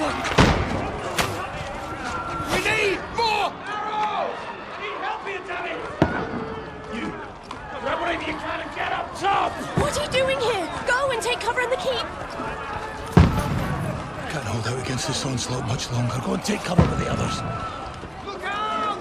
We need more arrows! Need help here, Danny! You, grab whatever you can and get up top! What are you doing here? Go and take cover in the keep! Can't hold out against this onslaught much longer. Go and take cover with the others. Look out!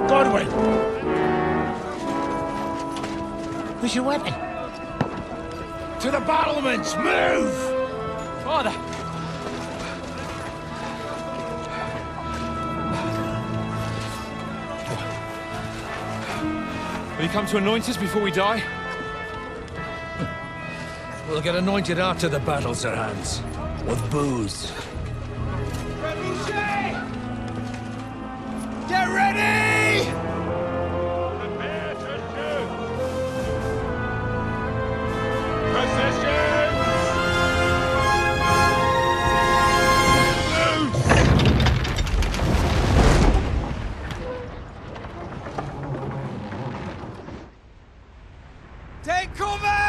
Godwin! Who's your weapon? To the battlements! Move! Father! Will you come to anoint us before we die? We'll get anointed after the battles are hands. With booze. Get ready! Prepare to shoot! Positions! Take cover!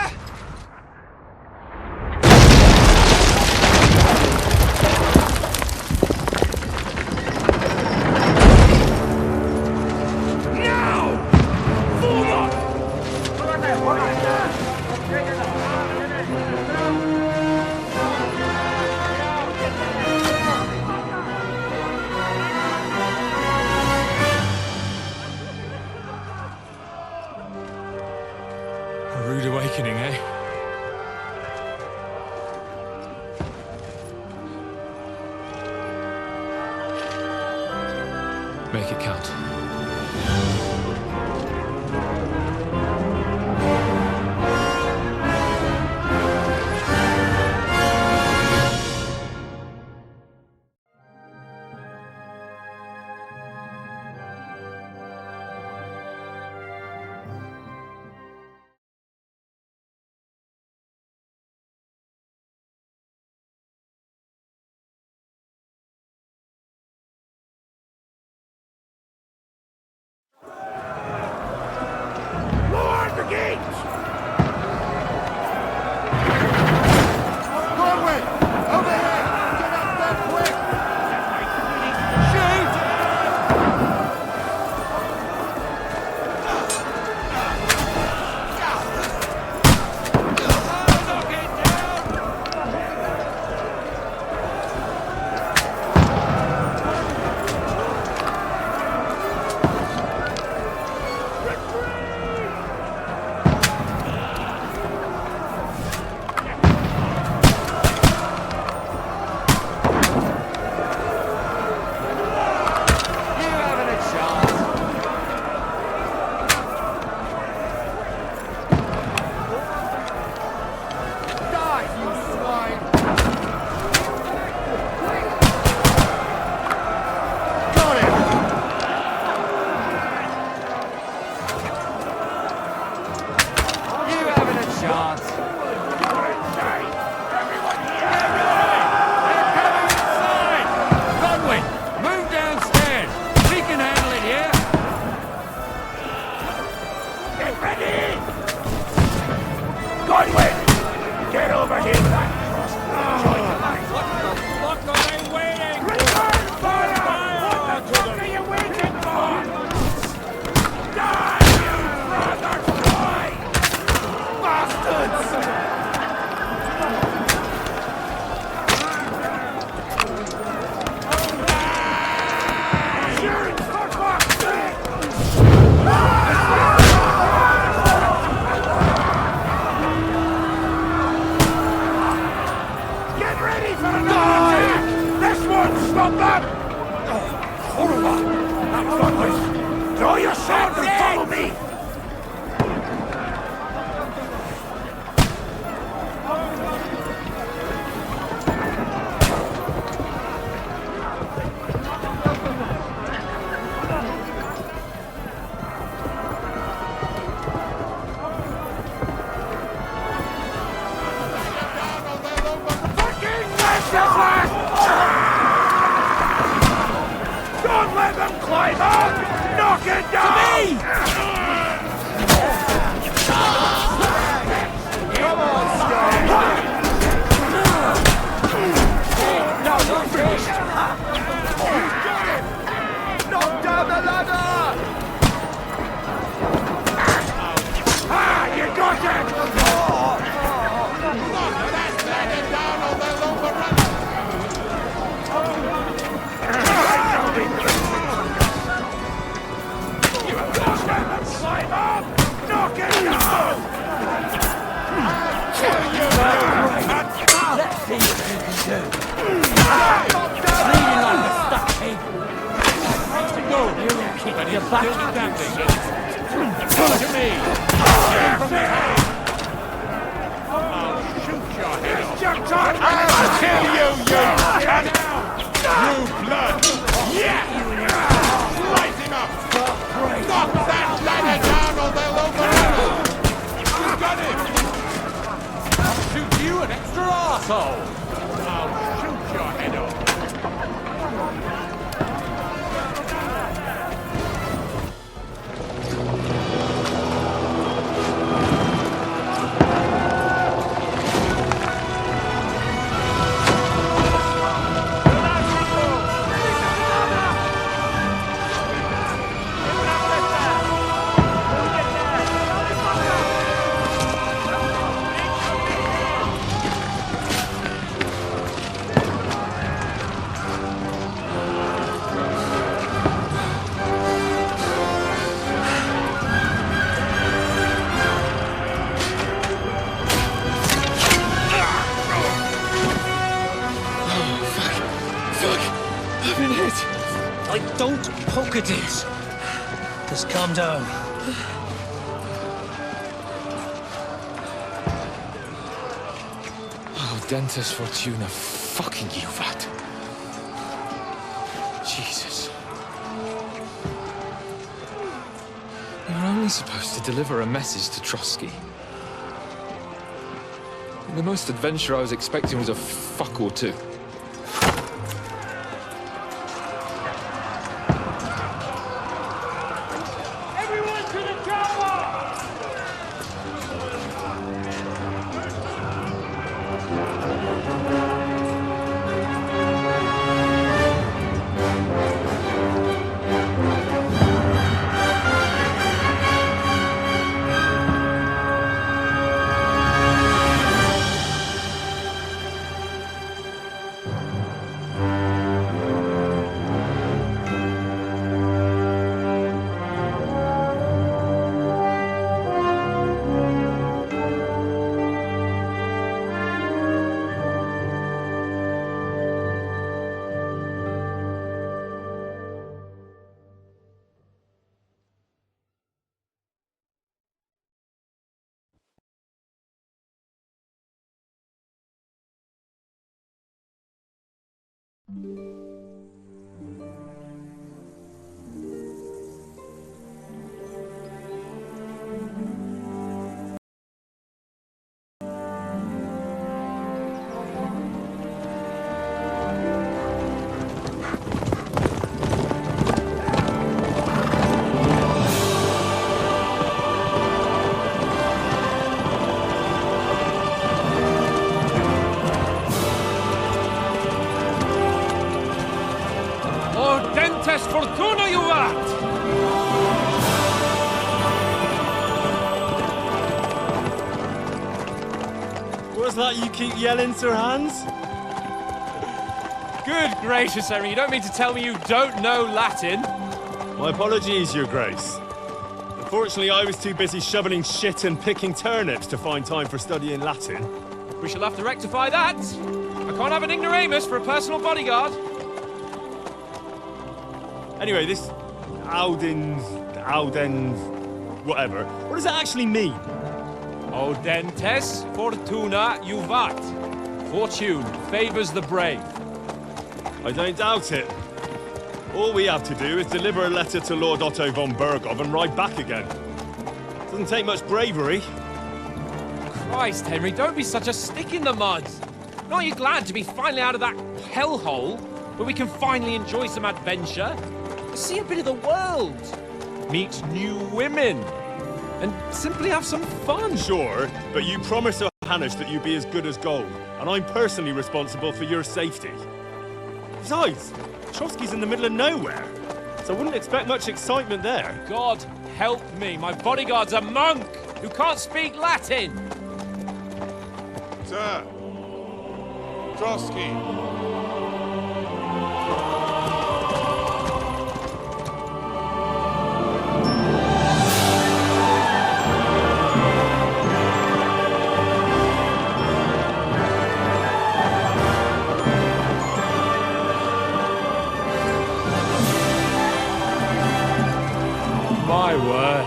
A rude awakening, eh? Make it count. Lord the gates! Broadway! Over here! Get up that quick! Shoot! Draw your sword and follow me! To me! Come on, Scott! No, not finished! Knock down the ladder! Ah, you got it! Knock that ladder down or they'll overrun us! You bastard! Slide up! Knock it down! Let's see what you can do. Leaning on the stuck table. Go, you keep your back. To me! I'll shoot your head off! Jump on! I'll kill you, you cunt! You blood! Yeah! Slice him up! Knock that ladder down or they'll overrun us! You got it! I'll shoot you an extra arsehole! I'll shoot your head off! Don't poke at it. Just calm down. Oh, Dentes Fortuna, fucking you, vat. Jesus. You're only supposed to deliver a message to Trotsky. The most adventure I was expecting was a fuck or two. Everyone to the chopper! Dentes Fortuna, you vat! What's that you keep yelling, Sir Hans? Good gracious, Henry, you don't mean to tell me you don't know Latin? My apologies, Your Grace. Unfortunately, I was too busy shoveling shit and picking turnips to find time for studying Latin. We shall have to rectify that. I can't have an ignoramus for a personal bodyguard. Anyway, this Audens, whatever. What does that actually mean? Audentes Fortuna Juvat. Fortune favors the brave. I don't doubt it. All we have to do is deliver a letter to Lord Otto von Bergov and ride back again. Doesn't take much bravery. Christ, Henry, don't be such a stick in the mud. Aren't you glad to be finally out of that hellhole where we can finally enjoy some adventure? See a bit of the world. meet new women, and simply have some fun. Sure, but you promised Hanush that you'd be as good as gold, and I'm personally responsible for your safety. Besides, Trotsky's in the middle of nowhere, so I wouldn't expect much excitement there. God help me, my bodyguard's a monk who can't speak Latin. Sir! Trotsky! My word.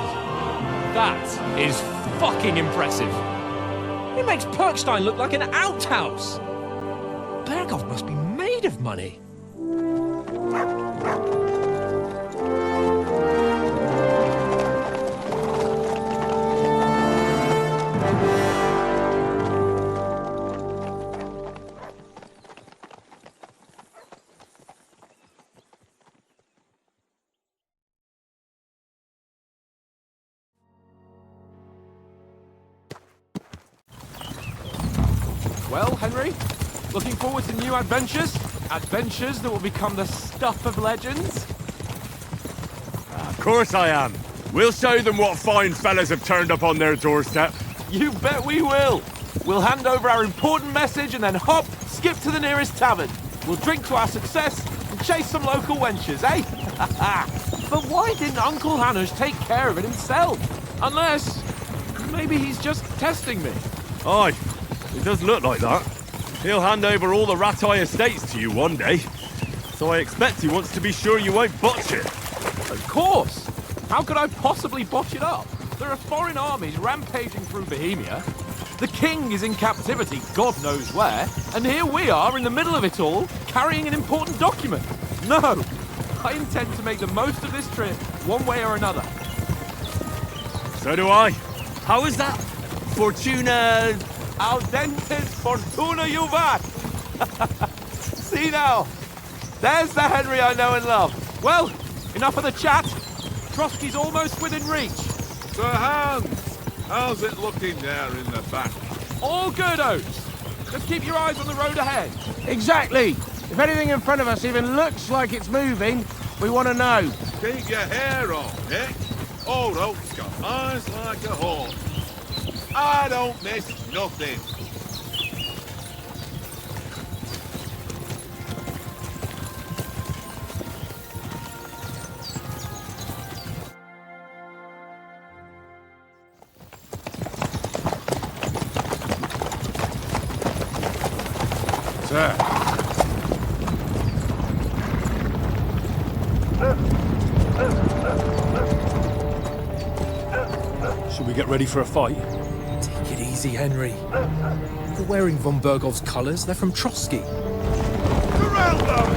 That is fucking impressive. It makes Perkstein look like an outhouse. Berghoff must be made of money. Well, Henry, looking forward to new adventures? Adventures that will become the stuff of legends? Of course I am. We'll show them what fine fellas have turned up on their doorstep. You bet we will. We'll hand over our important message and then hop, skip to the nearest tavern. We'll drink to our success and chase some local wenches, eh? But why didn't Uncle Hanush take care of it himself? Unless, maybe he's just testing me. Aye, it does look like that. He'll hand over all the Ratai estates to you one day. So I expect he wants to be sure you won't botch it. Of course! How could I possibly botch it up? There are foreign armies rampaging through Bohemia. The king is in captivity, God knows where, and here we are in the middle of it all, carrying an important document. No! I intend to make the most of this trip, one way or another. So do I. How is that? Fortuna... Audentes fortuna juvat! See now, there's the Henry I know and love. Well, enough of the chat. Trotsky's almost within reach. Sir Hans! How's it looking there in the back? All good, Oates. Just keep your eyes on the road ahead. Exactly. If anything in front of us even looks like it's moving, we want to know. Keep your hair on, Nick. Old Oak's got eyes like a hawk. I don't miss nothing. Sir. Should we get ready for a fight? Take it easy, Henry. You're wearing von Bergov's colours. They're from Trotsky. Corral them!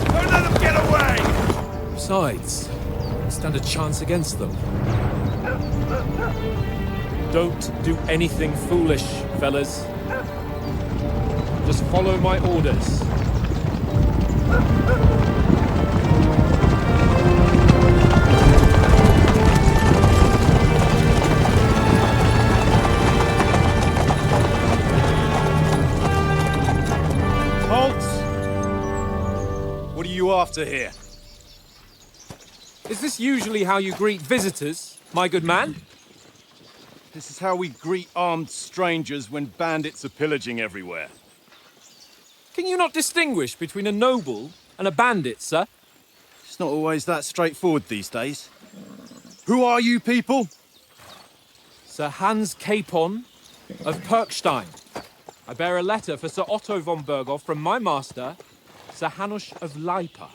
Don't let them get away! Besides, we stand a chance against them. Don't do anything foolish, fellas. Just follow my orders. What are you after here? Is this usually how you greet visitors, my good man? This is how we greet armed strangers when bandits are pillaging everywhere. Can you not distinguish between a noble and a bandit, sir? It's not always that straightforward these days. Who are you people? Sir Hans Capon of Perkstein. I bear a letter for Sir Otto von Berghoff from my master, Sir Hanush of Lipa.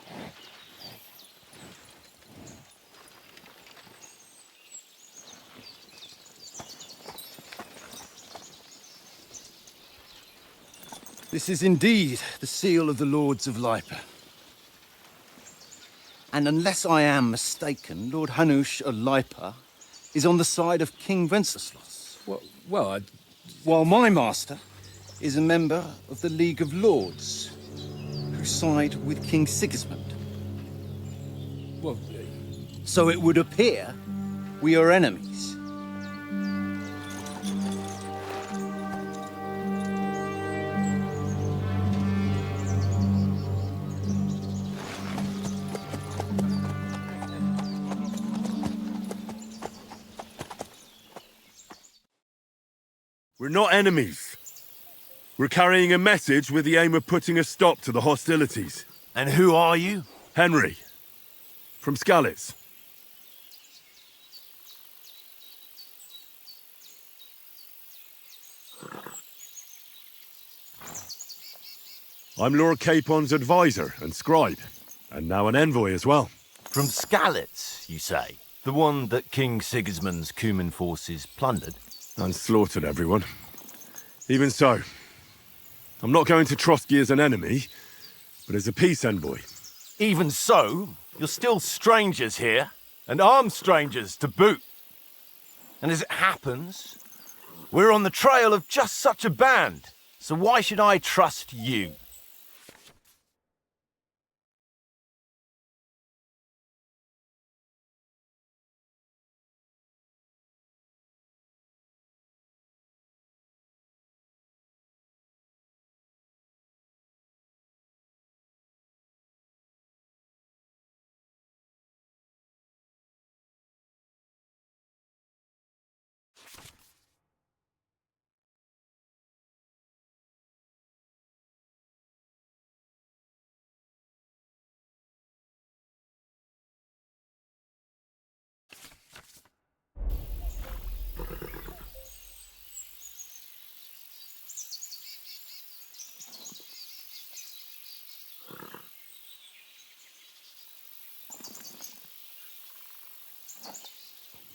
This is indeed the seal of the Lords of Lipa. And unless I am mistaken, Lord Hanush of Lipa is on the side of King Wenceslas. While my master is a member of the League of Lords, who side with King Sigismund. Well, So it would appear we are enemies. We're not enemies. We're carrying a message with the aim of putting a stop to the hostilities. And who are you? Henry, from Skalitz. I'm Lord Capon's advisor and scribe, and now an envoy as well. From Skalitz, you say? The one that King Sigismund's Cuman forces plundered? And slaughtered everyone. Even so, I'm not going to Trotsky as an enemy, but as a peace envoy. Even so, you're still strangers here, and armed strangers to boot. And as it happens, we're on the trail of just such a band, so why should I trust you?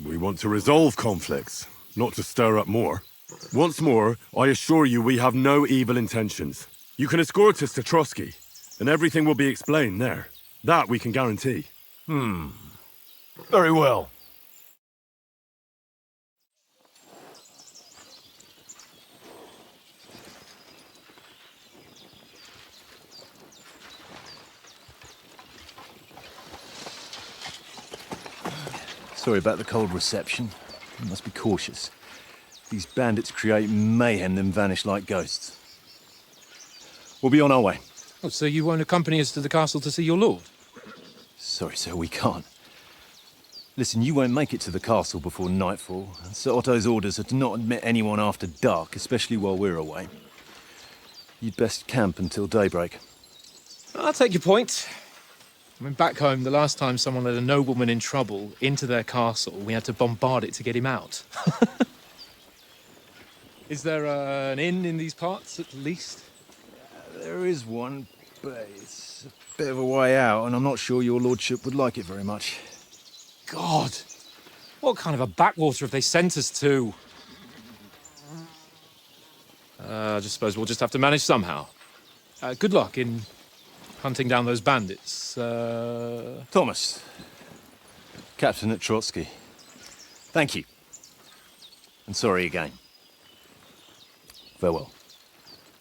We want to resolve conflicts, not to stir up more. Once more, I assure you we have no evil intentions. You can escort us to Trotsky, and everything will be explained there. That we can guarantee. Very well. Sorry about the cold reception. You must be cautious. These bandits create mayhem then vanish like ghosts. We'll be on our way. Oh, so you won't accompany us to the castle to see your lord? Sorry, sir, we can't. Listen, you won't make it to the castle before nightfall. Sir Otto's orders are to not admit anyone after dark, especially while we're away. You'd best camp until daybreak. I'll take your point. I mean, back home, the last time someone let a nobleman in trouble into their castle, we had to bombard it to get him out. Is there an inn in these parts, at least? There is one, but it's a bit of a way out, and I'm not sure your lordship would like it very much. God! What kind of a backwater have they sent us to? I just suppose we'll just have to manage somehow. Good luck in hunting down those bandits. Thomas, captain at Trotsky. Thank you. And sorry again. Farewell.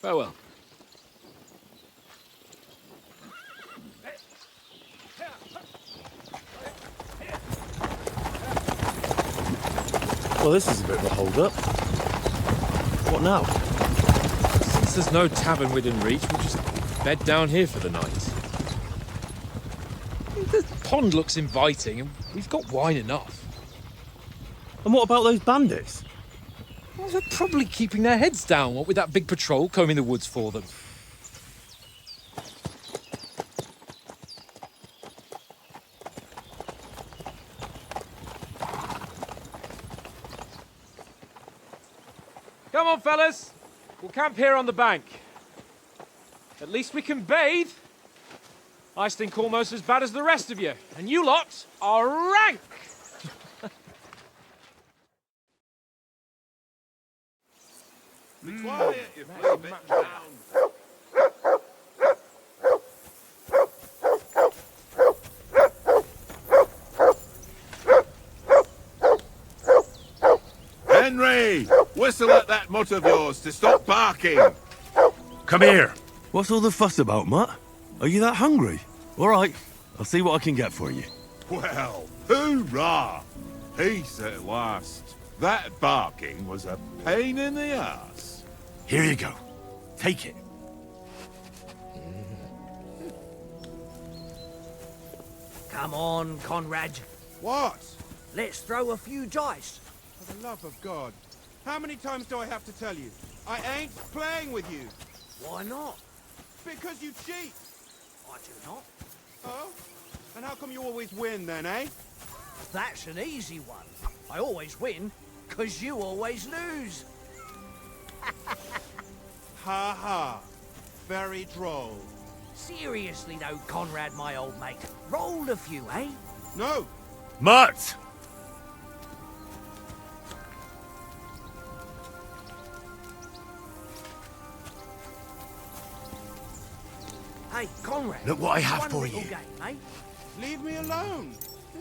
Farewell. Well, this is a bit of a hold-up. What now? Since there's no tavern within reach, we'll just bed down here for the night. The pond looks inviting, and we've got wine enough. And what about those bandits? Well, they're probably keeping their heads down, what with that big patrol combing the woods for them. Come on, fellas. We'll camp here on the bank. At least we can bathe. I stink almost as bad as the rest of you, and you lot are rank! Be quiet, you flea bit hound. Henry! Whistle at that mutt of yours to stop barking! Come here! What's all the fuss about, Mutt? Are you that hungry? All right, I'll see what I can get for you. Well, who Hoorah! Peace at last. That barking was a pain in the ass. Here you go. Take it. Come on, Conrad. What? Let's throw a few dice. For the love of God. How many times do I have to tell you? I ain't playing with you. Why not? Because you cheat. I do not. Oh? And how come you always win then, eh? That's an easy one. I always win, 'cause you always lose. Ha ha. Very droll. Seriously though, Conrad, my old mate. Roll a few, eh? No. Mutt! Hey, Conrad. Look what I have one for little you. Game, eh? Leave me alone.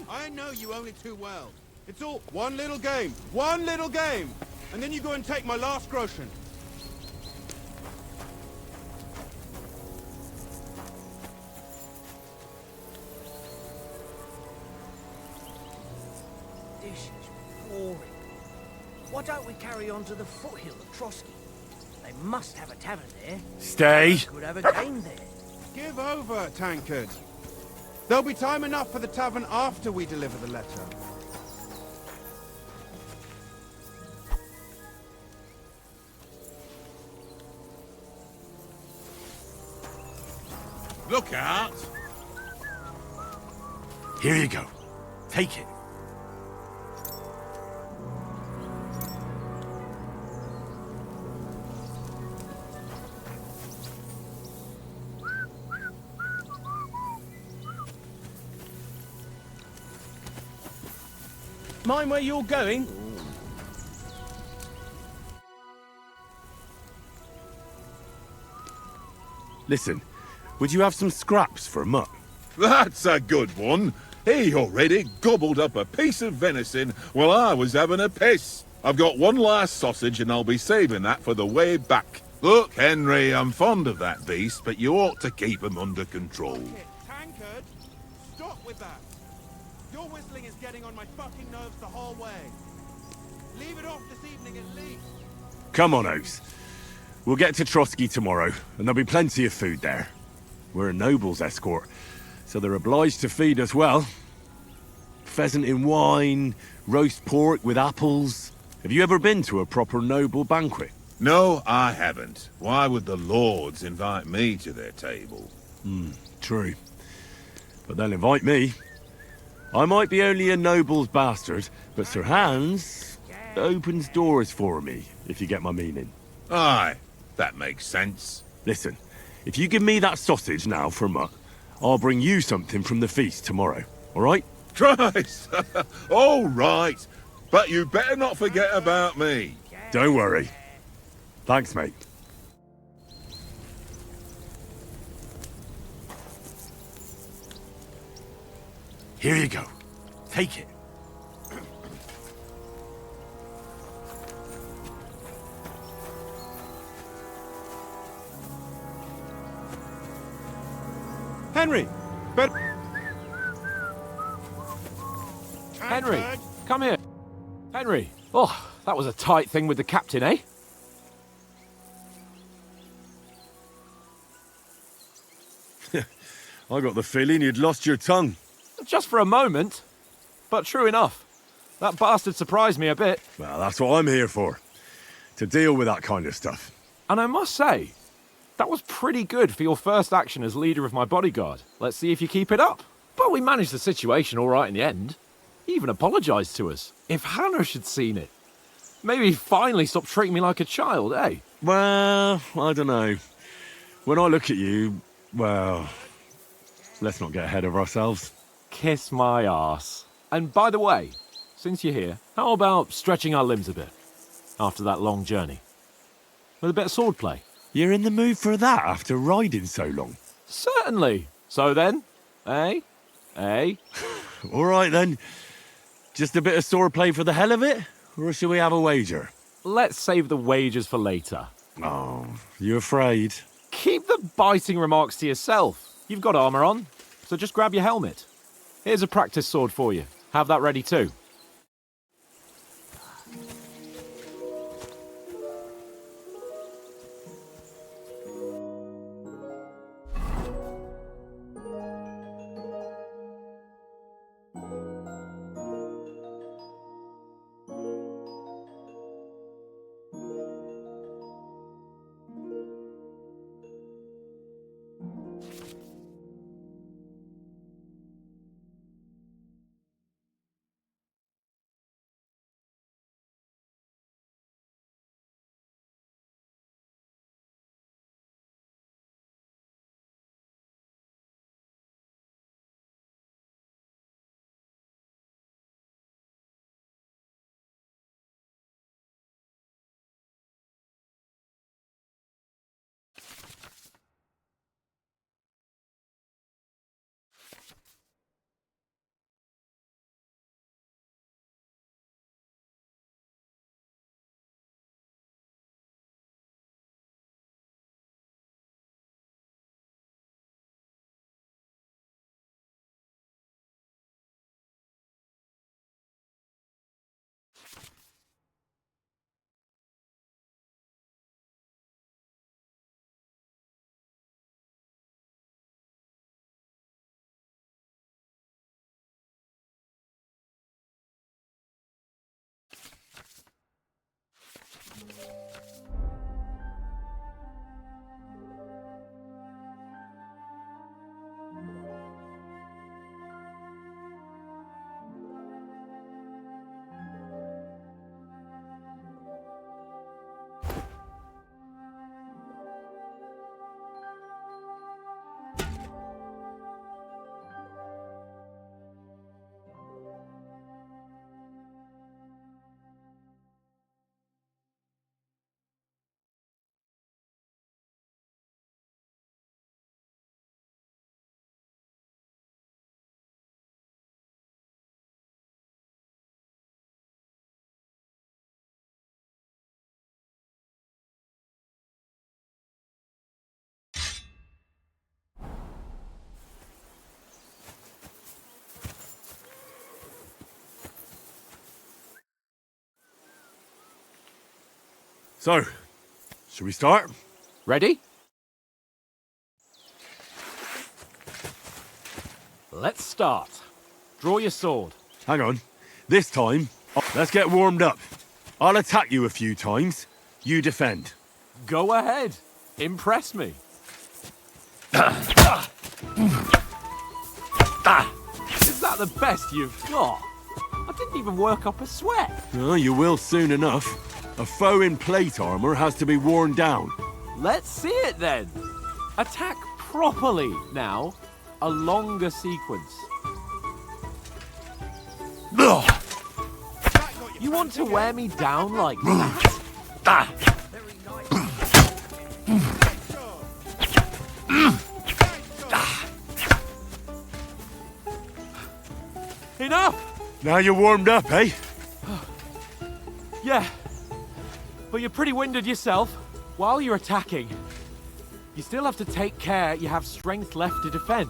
I know you only too well. It's all one little game. One little game. And then you go and take my last groschen. This is boring. Why don't we carry on to the foothill of Trotsky? They must have a tavern there. Stay. Could have a game there. Give over, Tankard. There'll be time enough for the tavern after we deliver the letter. Look out! Here you go. Take it. Mind where you're going? Listen, would you have some scraps for Mutt? That's a good one. He already gobbled up a piece of venison while I was having a piss. I've got one last sausage and I'll be saving that for the way back. Look, Henry, I'm fond of that beast, but you ought to keep him under control. Tankard, stop with that. Your whistling is getting on my fucking nerves the whole way. Leave it off this evening at least. Come on, Oates. We'll get to Trotsky tomorrow, and there'll be plenty of food there. We're a noble's escort, so they're obliged to feed us well. Pheasant in wine, roast pork with apples. Have you ever been to a proper noble banquet? No, I haven't. Why would the lords invite me to their table? True. But they'll invite me. I might be only a noble's bastard, but Sir Hans opens doors for me, if you get my meaning. Aye, that makes sense. Listen, if you give me that sausage now for Mutt, I'll bring you something from the feast tomorrow, all right? Christ! All right, but you better not forget about me. Don't worry. Thanks, mate. Here you go. Take it. Henry, Henry, come here. Henry. Oh, that was a tight thing with the captain, eh? I got the feeling you'd lost your tongue. Just for a moment. But true enough. That bastard surprised me a bit. Well, that's what I'm here for. To deal with that kind of stuff. And I must say, that was pretty good for your first action as leader of my bodyguard. Let's see if you keep it up. But we managed the situation all right in the end. He even apologised to us. If Hanush had seen it, maybe he'd finally stop treating me like a child, eh? Well, I don't know. When I look at you, well, let's not get ahead of ourselves. Kiss my arse. And by the way, since you're here, how about stretching our limbs a bit after that long journey? With a bit of swordplay. You're in the mood for that after riding so long? Certainly. So then, eh? Eh? All right then. Just a bit of swordplay for the hell of it? Or shall we have a wager? Let's save the wagers for later. Oh, you afraid? Keep the biting remarks to yourself. You've got armour on, so just grab your helmet. Here's a practice sword for you. Have that ready too. So, should we start? Ready? Let's start. Draw your sword. Hang on. This time, let's get warmed up. I'll attack you a few times. You defend. Go ahead. Impress me. Is that the best you've got? I didn't even work up a sweat. Oh, you will soon enough. A foe in plate armor has to be worn down. Let's see it then. Attack properly now. A longer sequence. You want to wear me down like that? Enough! Now you're warmed up, eh? Yeah. But you're pretty winded yourself. While you're attacking, you still have to take care you have strength left to defend.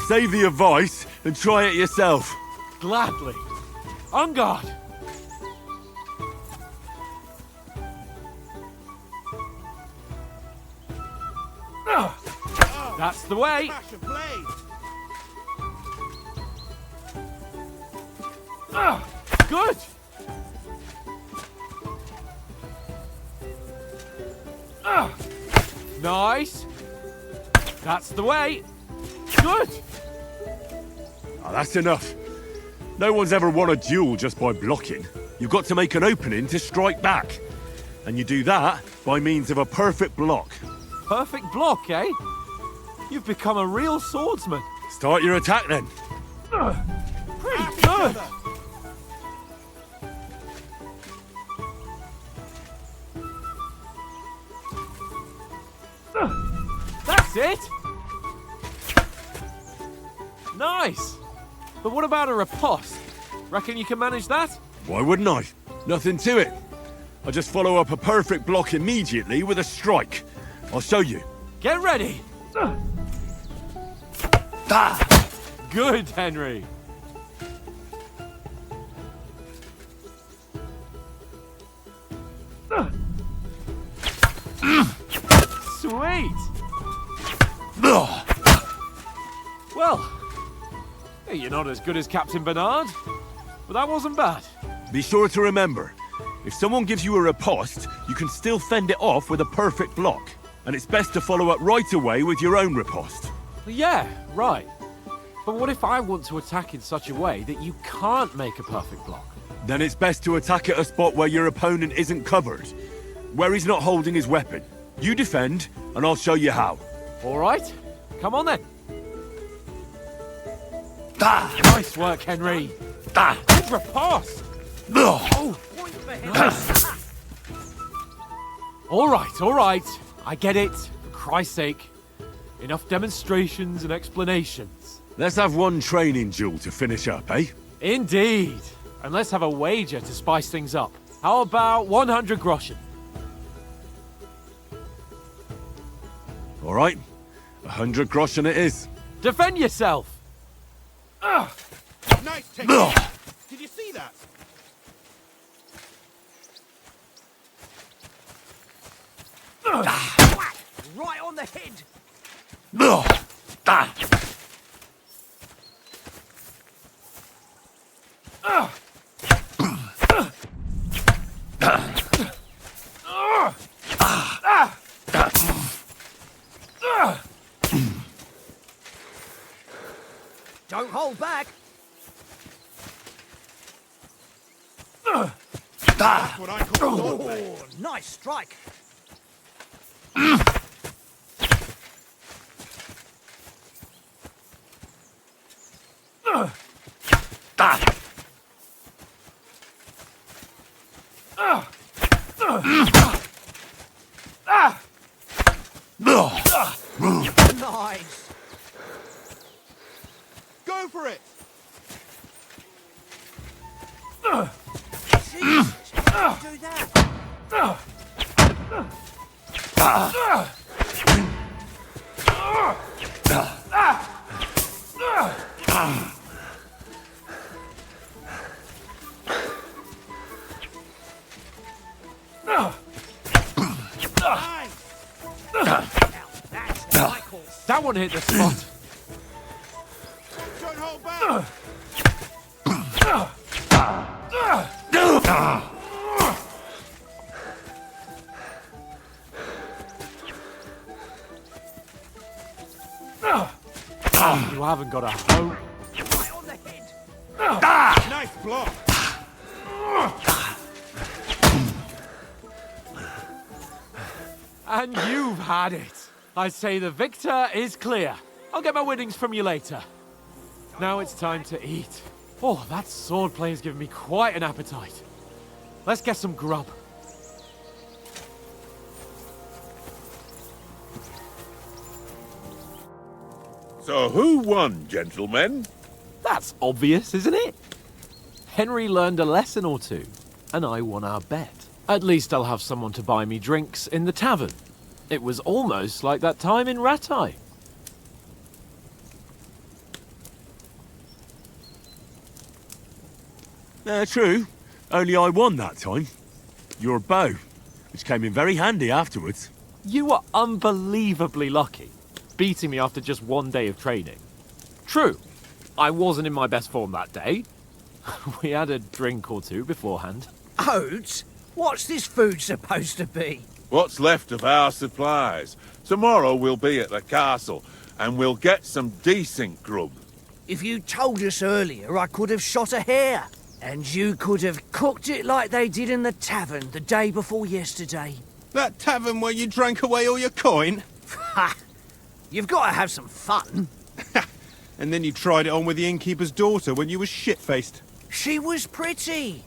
Save the advice and try it yourself. Gladly. On guard. That's the way. Good. Nice. That's the way. Good. Oh, that's enough. No one's ever won a duel just by blocking. You've got to make an opening to strike back. And you do that by means of a perfect block. Perfect block, eh? You've become a real swordsman. Start your attack then. Pretty good. That's it. Nice. But what about a riposte? Reckon you can manage that? Why wouldn't I? Nothing to it. I just follow up a perfect block immediately with a strike. I'll show you. Get ready. Good, Henry. indeed. Well, you're not as good as Captain Bernard, but that wasn't bad. Be sure to remember, if someone gives you a riposte, you can still fend it off with a perfect block. And it's best to follow up right away with your own riposte. Yeah, right. But what if I want to attack in such a way that you can't make a perfect block? Then it's best to attack at a spot where your opponent isn't covered, where he's not holding his weapon. You defend, and I'll show you how. All right, come on then. Nice work, Henry. Good riposte. Oh, nice. All right. I get it. For Christ's sake. Enough demonstrations and explanations. Let's have one training duel to finish up, eh? Indeed. And let's have a wager to spice things up. How about 100 groschen? All right. 100 groschen it is. Defend yourself. Nice technique. Did you see that? Right on the head. Don't hold back. That's what I call swordplay. Oh, nice strike. Nice. Go for it. Jesus, how do you do that? That one hit the spot. Don't hold back. You haven't got a hope. Right on the head. Nice block. And you've had it. I say the victor is clear. I'll get my winnings from you later. Now it's time to eat. Oh, that swordplay has given me quite an appetite. Let's get some grub. So who won, gentlemen? That's obvious, isn't it? Henry learned a lesson or two, and I won our bet. At least I'll have someone to buy me drinks in the tavern. It was almost like that time in Rattay. True. Only I won that time. Your bow, which came in very handy afterwards. You were unbelievably lucky, beating me after just one day of training. True, I wasn't in my best form that day. We had a drink or two beforehand. Oats? What's this food supposed to be? What's left of our supplies. Tomorrow we'll be at the castle, and we'll get some decent grub. If you told us earlier, I could have shot a hare. And you could have cooked it like they did in the tavern the day before yesterday. That tavern where you drank away all your coin? Ha! You've got to have some fun. And then you tried it on with the innkeeper's daughter when you were shit-faced. She was pretty.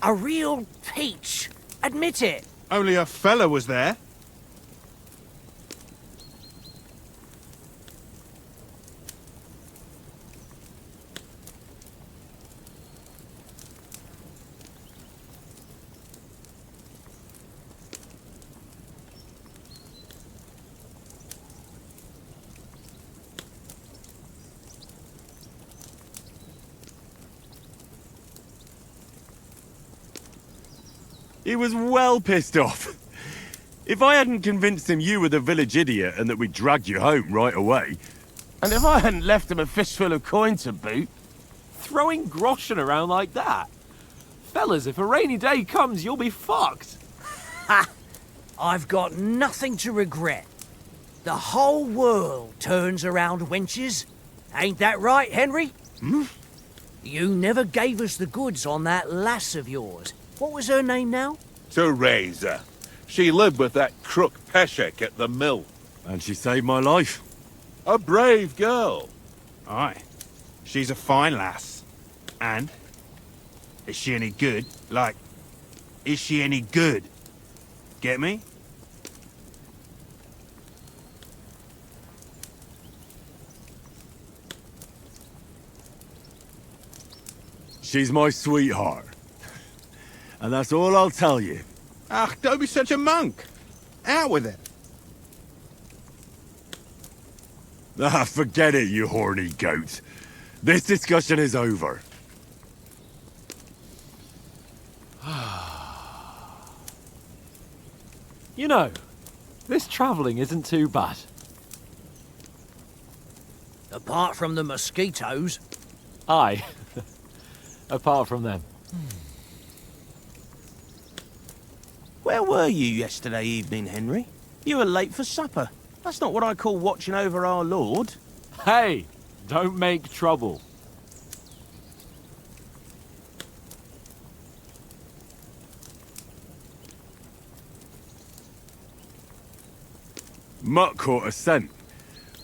A real peach. Admit it. Only a fella was there. He was well pissed off. If I hadn't convinced him you were the village idiot and that we dragged you home right away... And if I hadn't left him a fistful of coin to boot... Throwing groschen around like that? Fellas, if a rainy day comes, you'll be fucked. Ha! I've got nothing to regret. The whole world turns around wenches. Ain't that right, Henry? Hmm? You never gave us the goods on that lass of yours. What was her name now? Teresa. She lived with that crook Peshek at the mill. And she saved my life. A brave girl. Aye. She's a fine lass. And? Is she any good? Like, is she any good? Get me? She's my sweetheart. And that's all I'll tell you. Ach, don't be such a monk. Out with it. Ah, forget it, you horny goat. This discussion is over. You know, this travelling isn't too bad. Apart from the mosquitoes. Aye. Apart from them. Where were you yesterday evening, Henry? You were late for supper. That's not what I call watching over our Lord. Hey, don't make trouble. Mutt caught a scent,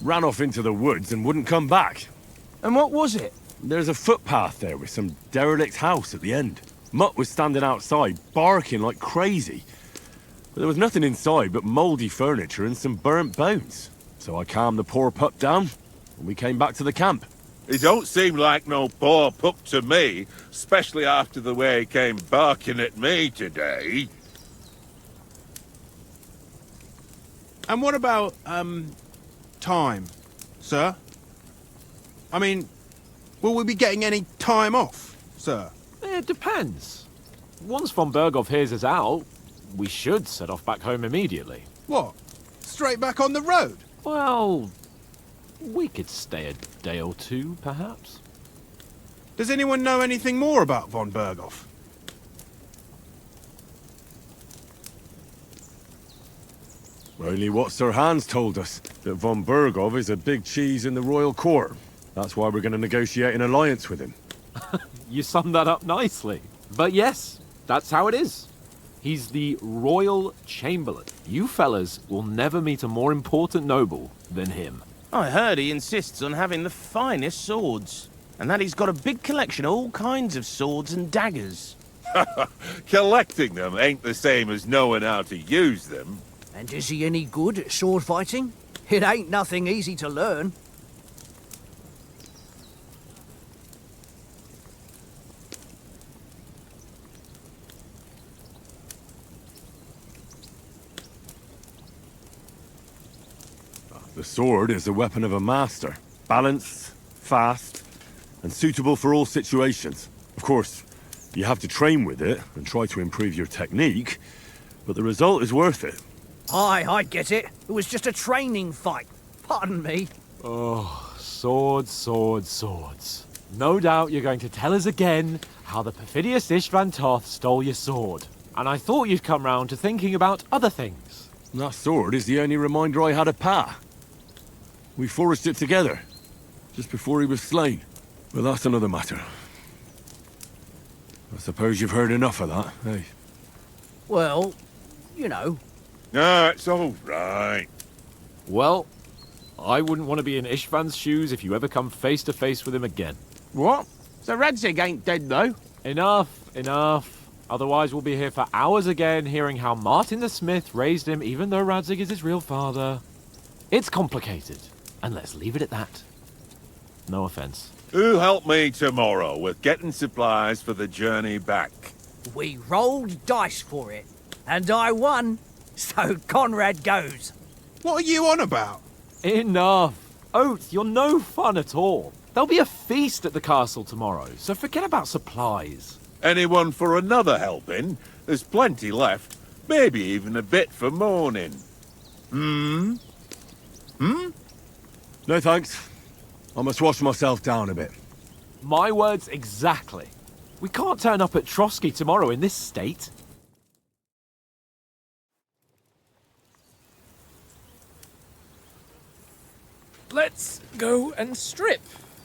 ran off into the woods and wouldn't come back. And what was it? There's a footpath there with some derelict house at the end. Mutt was standing outside, barking like crazy. But there was nothing inside but mouldy furniture and some burnt bones. So I calmed the poor pup down, and we came back to the camp. He don't seem like no poor pup to me, especially after the way he came barking at me today. And what about, time, sir? I mean, will we be getting any time off, sir? It depends. Once von Berghoff hears us out, we should set off back home immediately. What? Straight back on the road? Well, we could stay a day or two, perhaps. Does anyone know anything more about von Berghoff? Only what Sir Hans told us, that von Berghoff is a big cheese in the royal court. That's why we're going to negotiate an alliance with him. You summed that up nicely. But yes, that's how it is. He's the Royal Chamberlain. You fellas will never meet a more important noble than him. I heard he insists on having the finest swords. And that he's got a big collection of all kinds of swords and daggers. Collecting them ain't the same as knowing how to use them. And is he any good at sword fighting? It ain't nothing easy to learn. The sword is the weapon of a master. Balanced, fast, and suitable for all situations. Of course, you have to train with it and try to improve your technique, but the result is worth it. Aye, I get it. It was just a training fight. Pardon me. Oh, swords, swords, swords. No doubt you're going to tell us again how the perfidious Istvan Toth stole your sword. And I thought you'd come round to thinking about other things. That sword is the only reminder I had of Pa. We forged it together, just before he was slain. But that's another matter. I suppose you've heard enough of that, eh? Well, you know. No, it's all right. Well, I wouldn't want to be in Istvan's shoes if you ever come face to face with him again. What? So Radzig ain't dead, though? Enough, enough. Otherwise we'll be here for hours again hearing how Martin the Smith raised him even though Radzig is his real father. It's complicated, and let's leave it at that. No offense. Who helped me tomorrow with getting supplies for the journey back? We rolled dice for it, and I won. So Conrad goes. What are you on about? Enough. Oath, you're no fun at all. There'll be a feast at the castle tomorrow, so forget about supplies. Anyone for another helping? There's plenty left. Maybe even a bit for morning. Hmm? No thanks. I must wash myself down a bit. My words exactly. We can't turn up at Trotsky tomorrow in this state. Let's go and strip,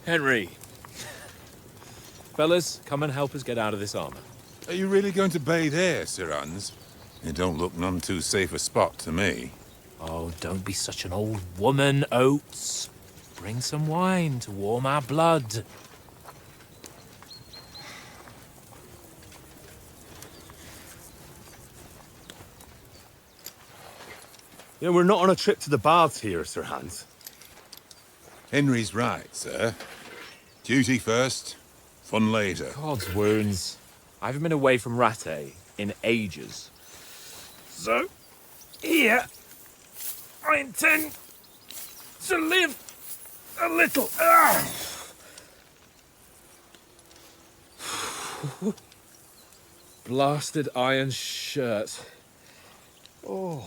Henry. Fellas, come and help us get out of this armor. Are you really going to bathe here, Sir Hans? It don't look none too safe a spot to me. Oh, don't be such an old woman, Oates. Bring some wine to warm our blood. You know, we're not on a trip to the baths here, Sir Hans. Henry's right, sir. Duty first, fun later. God's wounds. I haven't been away from Rattay in ages. So, here, I intend to live a little. Blasted iron shirt. Oh,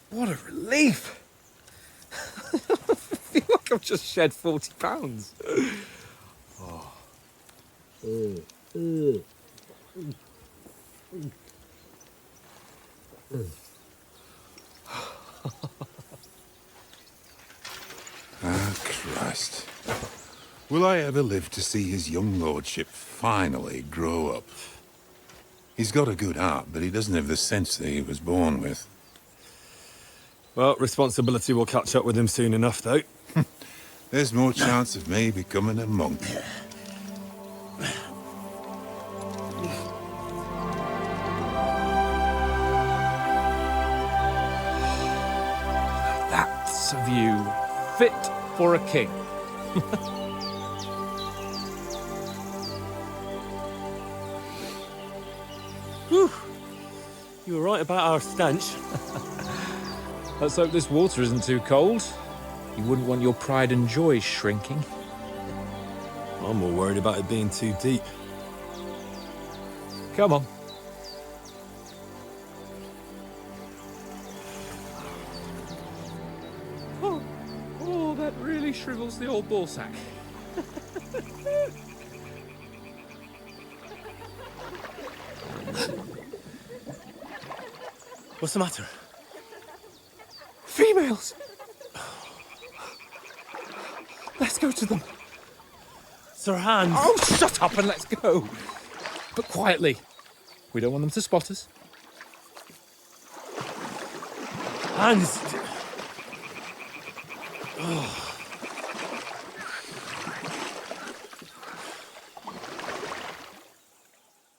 what a relief. I feel like I've just shed 40 pounds. Ah, Christ. Will I ever live to see his young lordship finally grow up? He's got a good heart, but he doesn't have the sense that he was born with. Well, responsibility will catch up with him soon enough, though. There's more chance of me becoming a monk. That's a view fit for a king. Whew. You were right about our stench. Let's hope this water isn't too cold. You wouldn't want your pride and joy shrinking. I'm more worried about it being too deep. Come on. Oh, that really shrivels the old ball sack. What's the matter? Females! Let's go to them. Sir Hans! Oh, shut up and let's go. But quietly. We don't want them to spot us. Hans,